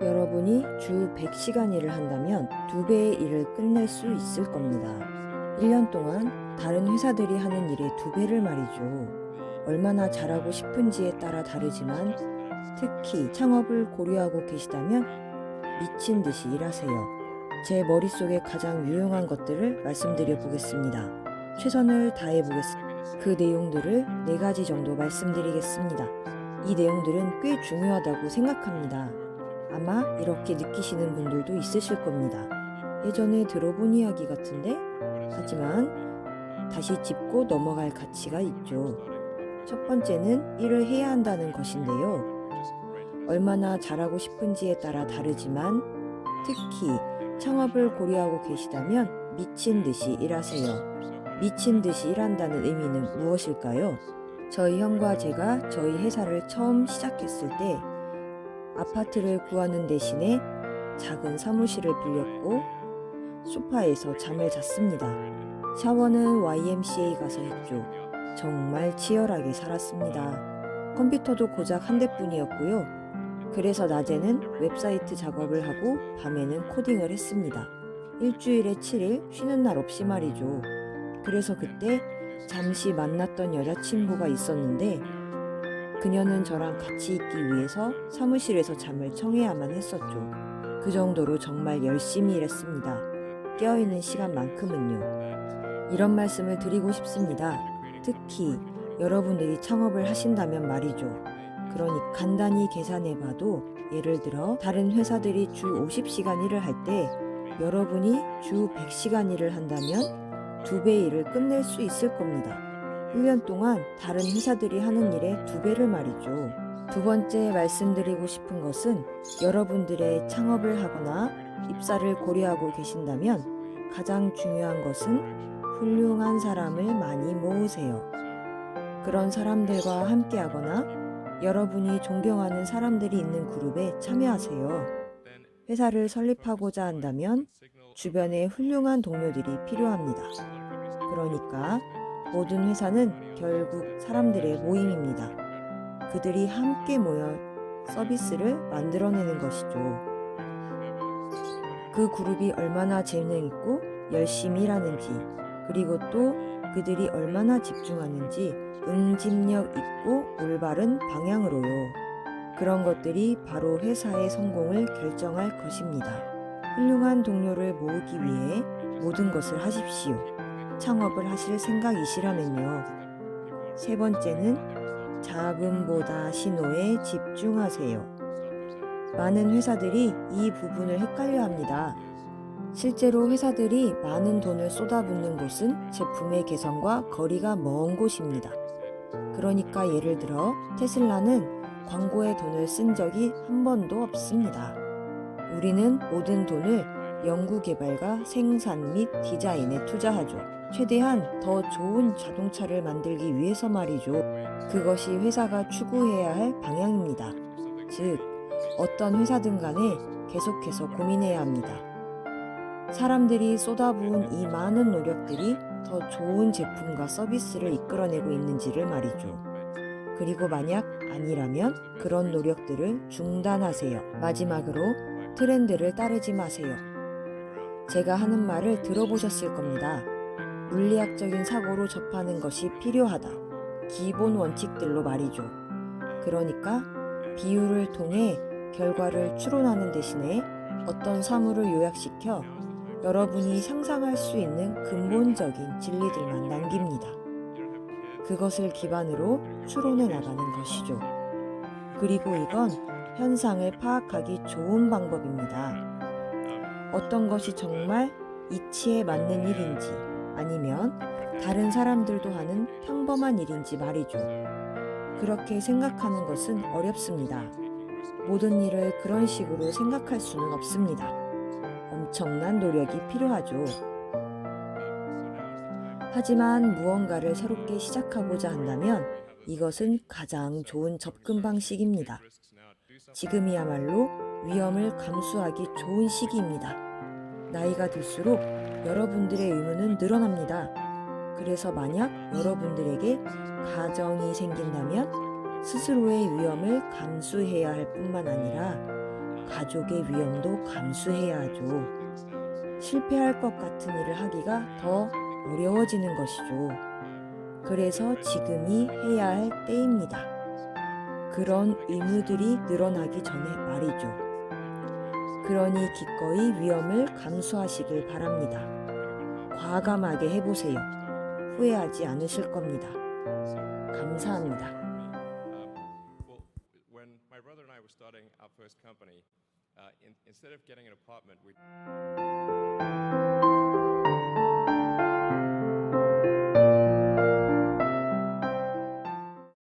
여러분이 주 100시간 일을 한다면 2배의 일을 끝낼 수 있을 겁니다. 1년 동안 다른 회사들이 하는 일의 2배를 말이죠. 얼마나 잘하고 싶은지에 따라 다르지만 특히 창업을 고려하고 계시다면 미친 듯이 일하세요. 제 머릿속에 가장 유용한 것들을 말씀드려 보겠습니다. 최선을 다해 보겠습니다. 그 내용들을 4가지 정도 말씀드리겠습니다. 이 내용들은 꽤 중요하다고 생각합니다. 아마 이렇게 느끼시는 분들도 있으실 겁니다. 예전에 들어본 이야기 같은데? 하지만 다시 짚고 넘어갈 가치가 있죠. 첫 번째는 일을 해야 한다는 것인데요. 얼마나 잘하고 싶은지에 따라 다르지만 특히 창업을 고려하고 계시다면 미친 듯이 일하세요. 미친 듯이 일한다는 의미는 무엇일까요? 저희 형과 제가 저희 회사를 처음 시작했을 때 아파트를 구하는 대신에 작은 사무실을 빌렸고 소파에서 잠을 잤습니다. 샤워는 YMCA 가서 했죠. 정말 치열하게 살았습니다. 컴퓨터도 고작 한 대뿐이었고요. 그래서 낮에는 웹사이트 작업을 하고 밤에는 코딩을 했습니다. 일주일에 7일 쉬는 날 없이 말이죠. 그래서 그때 잠시 만났던 여자친구가 있었는데 그녀는 저랑 같이 있기 위해서 사무실에서 잠을 청해야만 했었죠. 그 정도로 정말 열심히 일했습니다. 깨어있는 시간만큼은요. 이런 말씀을 드리고 싶습니다. 특히 여러분들이 창업을 하신다면 말이죠. 그러니 간단히 계산해봐도 예를 들어 다른 회사들이 주 50시간 일을 할 때 여러분이 주 100시간 일을 한다면 2배 일을 끝낼 수 있을 겁니다. 1년 동안 다른 회사들이 하는 일의 2배를 말이죠. 두 번째 말씀드리고 싶은 것은 여러분들의 창업을 하거나 입사를 고려하고 계신다면 가장 중요한 것은 훌륭한 사람을 많이 모으세요. 그런 사람들과 함께 하거나 여러분이 존경하는 사람들이 있는 그룹에 참여하세요. 회사를 설립하고자 한다면 주변에 훌륭한 동료들이 필요합니다. 그러니까 모든 회사는 결국 사람들의 모임입니다. 그들이 함께 모여 서비스를 만들어내는 것이죠. 그 그룹이 얼마나 재능있고 열심히 일하는지, 그리고 또 그들이 얼마나 집중하는지 응집력 있고 올바른 방향으로요. 그런 것들이 바로 회사의 성공을 결정할 것입니다. 훌륭한 동료를 모으기 위해 모든 것을 하십시오. 창업을 하실 생각이시라면요. 세 번째는 자금보다 신호에 집중하세요. 많은 회사들이 이 부분을 헷갈려 합니다. 실제로 회사들이 많은 돈을 쏟아붓는 곳은 제품의 개선과 거리가 먼 곳입니다. 그러니까 예를 들어 테슬라는 광고에 돈을 쓴 적이 한 번도 없습니다. 우리는 모든 돈을 연구개발과 생산 및 디자인에 투자하죠. 최대한 더 좋은 자동차를 만들기 위해서 말이죠. 그것이 회사가 추구해야 할 방향입니다. 즉, 어떤 회사든 간에 계속해서 고민해야 합니다. 사람들이 쏟아부은 이 많은 노력들이 더 좋은 제품과 서비스를 이끌어내고 있는지를 말이죠. 그리고 만약 아니라면 그런 노력들을 중단하세요. 마지막으로 트렌드를 따르지 마세요. 제가 하는 말을 들어보셨을 겁니다. 물리학적인 사고로 접하는 것이 필요하다. 기본 원칙들로 말이죠. 그러니까 비유를 통해 결과를 추론하는 대신에 어떤 사물을 요약시켜 여러분이 상상할 수 있는 근본적인 진리들만 남깁니다. 그것을 기반으로 추론해 나가는 것이죠. 그리고 이건 현상을 파악하기 좋은 방법입니다. 어떤 것이 정말 이치에 맞는 일인지 아니면 다른 사람들도 하는 평범한 일인지 말이죠. 그렇게 생각하는 것은 어렵습니다. 모든 일을 그런 식으로 생각할 수는 없습니다. 엄청난 노력이 필요하죠. 하지만 무언가를 새롭게 시작하고자 한다면 이것은 가장 좋은 접근 방식입니다. 지금이야말로 위험을 감수하기 좋은 시기입니다. 나이가 들수록 여러분들의 의무는 늘어납니다. 그래서 만약 여러분들에게 가정이 생긴다면 스스로의 위험을 감수해야 할 뿐만 아니라 가족의 위험도 감수해야 하죠. 실패할 것 같은 일을 하기가 더 어려워지는 것이죠. 그래서 지금이 해야 할 때입니다. 그런 의무들이 늘어나기 전에 말이죠. 그러니 기꺼이 위험을 감수하시길 바랍니다. 과감하게 해보세요. 후회하지 않으실 겁니다. 감사합니다. Well, when my brother and I were starting our first company, instead of getting an apartment, we